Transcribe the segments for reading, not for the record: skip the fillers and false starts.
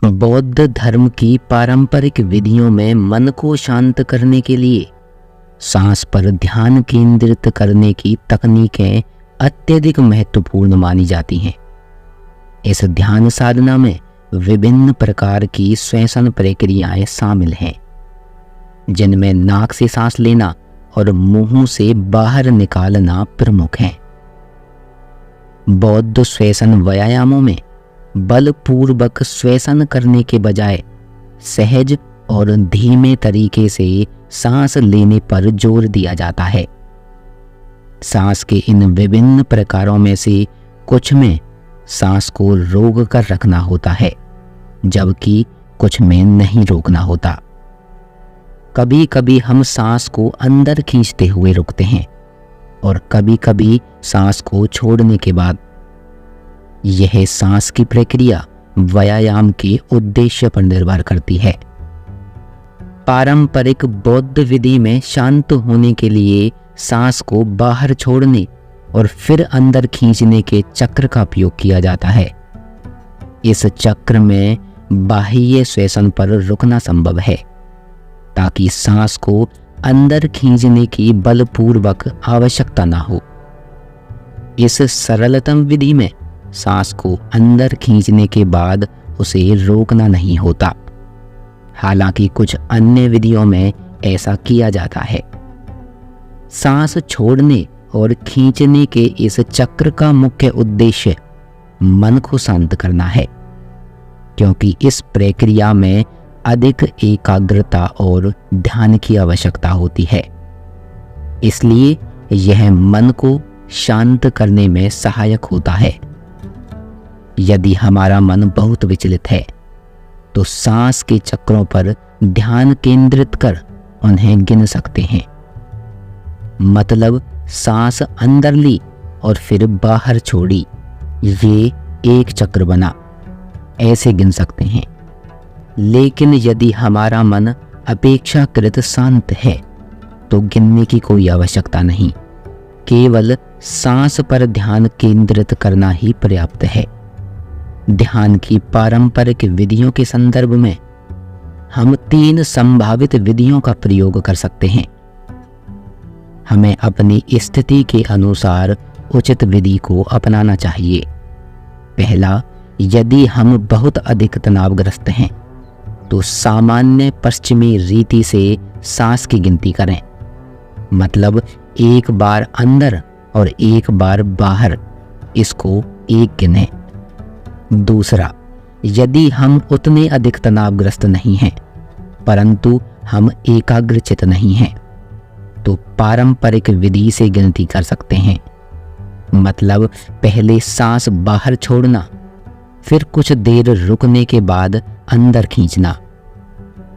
बौद्ध धर्म की पारंपरिक विधियों में मन को शांत करने के लिए सांस पर ध्यान केंद्रित करने की तकनीकें अत्यधिक महत्वपूर्ण मानी जाती हैं। इस ध्यान साधना में विभिन्न प्रकार की श्वसन प्रक्रियाएं शामिल हैं, जिनमें नाक से सांस लेना और मुंह से बाहर निकालना प्रमुख हैं। बौद्ध श्वसन व्यायामों में बलपूर्वक श्वसन करने के बजाय सहज और धीमे तरीके से सांस लेने पर जोर दिया जाता है। सांस के इन विभिन्न प्रकारों में से कुछ में सांस को रोक कर रखना होता है, जबकि कुछ में नहीं रोकना होता। कभी कभी हम सांस को अंदर खींचते हुए रुकते हैं और कभी कभी सांस को छोड़ने के बाद। यह सांस की प्रक्रिया व्यायाम के उद्देश्य पर निर्भर करती है। पारंपरिक बौद्ध विधि में शांत होने के लिए सांस को बाहर छोड़ने और फिर अंदर खींचने के चक्र का उपयोग किया जाता है। इस चक्र में बाह्य श्वसन पर रुकना संभव है, ताकि सांस को अंदर खींचने की बलपूर्वक आवश्यकता न हो। इस सरलतम विधि में सांस को अंदर खींचने के बाद उसे रोकना नहीं होता। हालांकि कुछ अन्य विधियों में ऐसा किया जाता है। सांस छोड़ने और खींचने के इस चक्र का मुख्य उद्देश्य मन को शांत करना है, क्योंकि इस प्रक्रिया में अधिक एकाग्रता और ध्यान की आवश्यकता होती है। इसलिए यह मन को शांत करने में सहायक होता है। यदि हमारा मन बहुत विचलित है तो सांस के चक्रों पर ध्यान केंद्रित कर उन्हें गिन सकते हैं। मतलब सांस अंदर ली और फिर बाहर छोड़ी, ये एक चक्र बना, ऐसे गिन सकते हैं। लेकिन यदि हमारा मन अपेक्षाकृत शांत है तो गिनने की कोई आवश्यकता नहीं, केवल सांस पर ध्यान केंद्रित करना ही पर्याप्त है। ध्यान की पारंपरिक विधियों के संदर्भ में हम 3 संभावित विधियों का प्रयोग कर सकते हैं। हमें अपनी स्थिति के अनुसार उचित विधि को अपनाना चाहिए। पहला, यदि हम बहुत अधिक तनावग्रस्त हैं तो सामान्य पश्चिमी रीति से सांस की गिनती करें। मतलब एक बार अंदर और एक बार बाहर, इसको एक गिनें। दूसरा, यदि हम उतने अधिक तनावग्रस्त नहीं हैं परंतु हम एकाग्रचित नहीं हैं तो पारंपरिक विधि से गिनती कर सकते हैं। मतलब पहले सांस बाहर छोड़ना, फिर कुछ देर रुकने के बाद अंदर खींचना।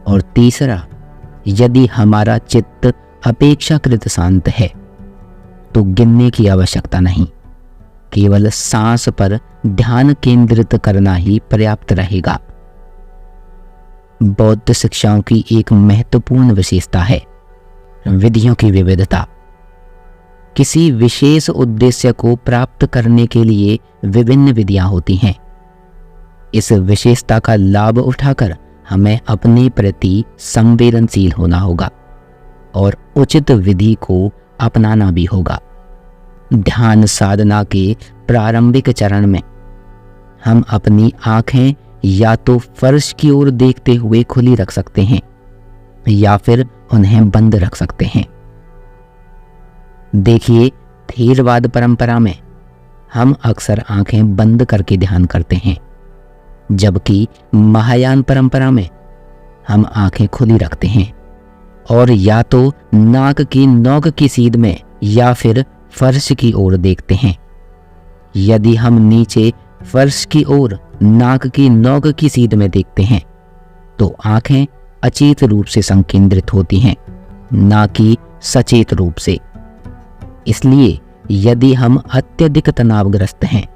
और तीसरा, यदि हमारा चित्त अपेक्षाकृत शांत है तो गिनने की आवश्यकता नहीं, केवल सांस पर ध्यान केंद्रित करना ही पर्याप्त रहेगा। बौद्ध शिक्षाओं की एक महत्वपूर्ण विशेषता है विधियों की विविधता। किसी विशेष उद्देश्य को प्राप्त करने के लिए विभिन्न विधियां होती हैं। इस विशेषता का लाभ उठाकर हमें अपने प्रति संवेदनशील होना होगा और उचित विधि को अपनाना भी होगा। ध्यान साधना के प्रारंभिक चरण में हम अपनी आंखें या तो फर्श की ओर देखते हुए खुली रख सकते हैं या फिर उन्हें बंद रख सकते हैं। देखिए, थेरवाद परंपरा में हम अक्सर आंखें बंद करके ध्यान करते हैं, जबकि महायान परंपरा में हम आंखें खुली रखते हैं और या तो नाक की नोक की सीध में या फिर फर्श की ओर देखते हैं। यदि हम नीचे फर्श की ओर नाक की नोक की सीध में देखते हैं तो आंखें अचेत रूप से संकेंद्रित होती हैं, ना कि सचेत रूप से। इसलिए यदि हम अत्यधिक तनावग्रस्त हैं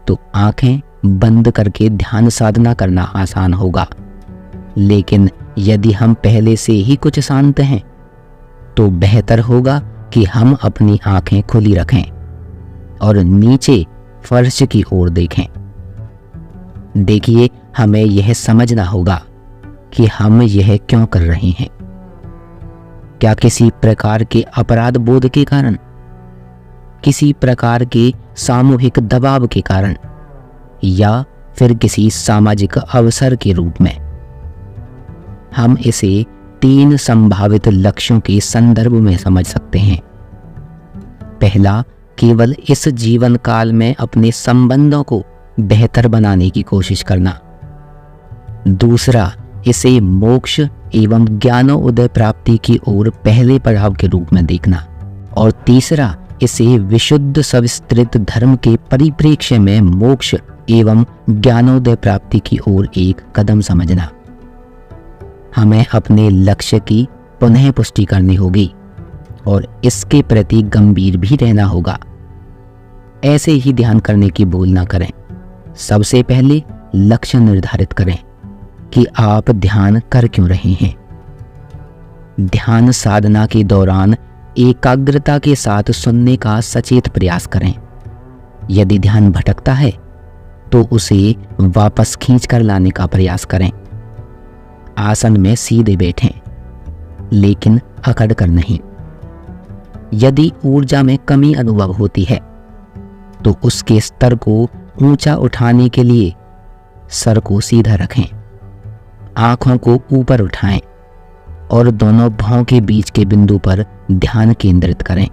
तो आंखें बंद करके ध्यान साधना करना आसान होगा। लेकिन यदि हम पहले से ही कुछ शांत हैं तो बेहतर होगा कि हम अपनी आंखें खुली रखें और नीचे फर्श की ओर देखें। देखिए, हमें यह समझना होगा कि हम यह क्यों कर रहे हैं। क्या किसी प्रकार के अपराध बोध के कारण, किसी प्रकार के सामूहिक दबाव के कारण, या फिर किसी सामाजिक अवसर के रूप में? हम इसे 3 संभावित लक्ष्यों के संदर्भ में समझ सकते हैं। पहला, केवल इस जीवन काल में अपने संबंधों को बेहतर बनाने की कोशिश करना। दूसरा, इसे मोक्ष एवं ज्ञानोदय प्राप्ति की ओर पहले पड़ाव के रूप में देखना। और तीसरा, इसे विशुद्ध सविस्तृत धर्म के परिप्रेक्ष्य में मोक्ष एवं ज्ञानोदय प्राप्ति की ओर एक कदम समझना। हमें अपने लक्ष्य की पुनः पुष्टि करनी होगी और इसके प्रति गंभीर भी रहना होगा। ऐसे ही ध्यान करने की भूल ना करें। सबसे पहले लक्ष्य निर्धारित करें कि आप ध्यान कर क्यों रहे हैं। ध्यान साधना के दौरान एकाग्रता के साथ सुनने का सचेत प्रयास करें। यदि ध्यान भटकता है तो उसे वापस खींच कर लाने का प्रयास करें। आसन में सीधे बैठें, लेकिन अकड़ कर नहीं। यदि ऊर्जा में कमी अनुभव होती है तो उसके स्तर को ऊंचा उठाने के लिए सर को सीधा रखें, आंखों को ऊपर उठाएं और दोनों भौं के बीच के बिंदु पर ध्यान केंद्रित करें।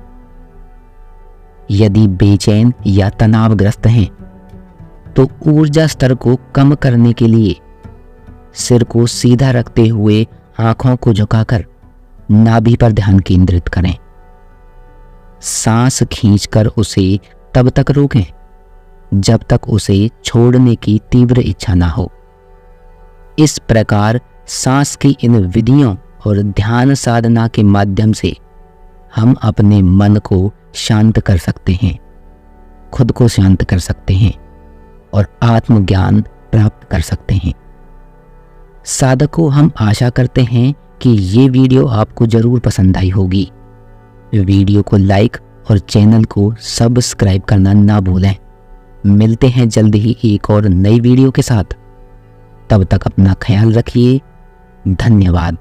यदि बेचैन या तनावग्रस्त हैं तो ऊर्जा स्तर को कम करने के लिए सिर को सीधा रखते हुए आंखों को झुकाकर नाभि पर ध्यान केंद्रित करें। सांस खींचकर उसे तब तक रोकें जब तक उसे छोड़ने की तीव्र इच्छा ना हो। इस प्रकार सांस की इन विधियों और ध्यान साधना के माध्यम से हम अपने मन को शांत कर सकते हैं, खुद को शांत कर सकते हैं और आत्मज्ञान प्राप्त कर सकते हैं। साधकों, हम आशा करते हैं कि ये वीडियो आपको जरूर पसंद आई होगी। वीडियो को लाइक और चैनल को सब्सक्राइब करना ना भूलें। मिलते हैं जल्द ही एक और नई वीडियो के साथ। तब तक अपना ख्याल रखिए। धन्यवाद।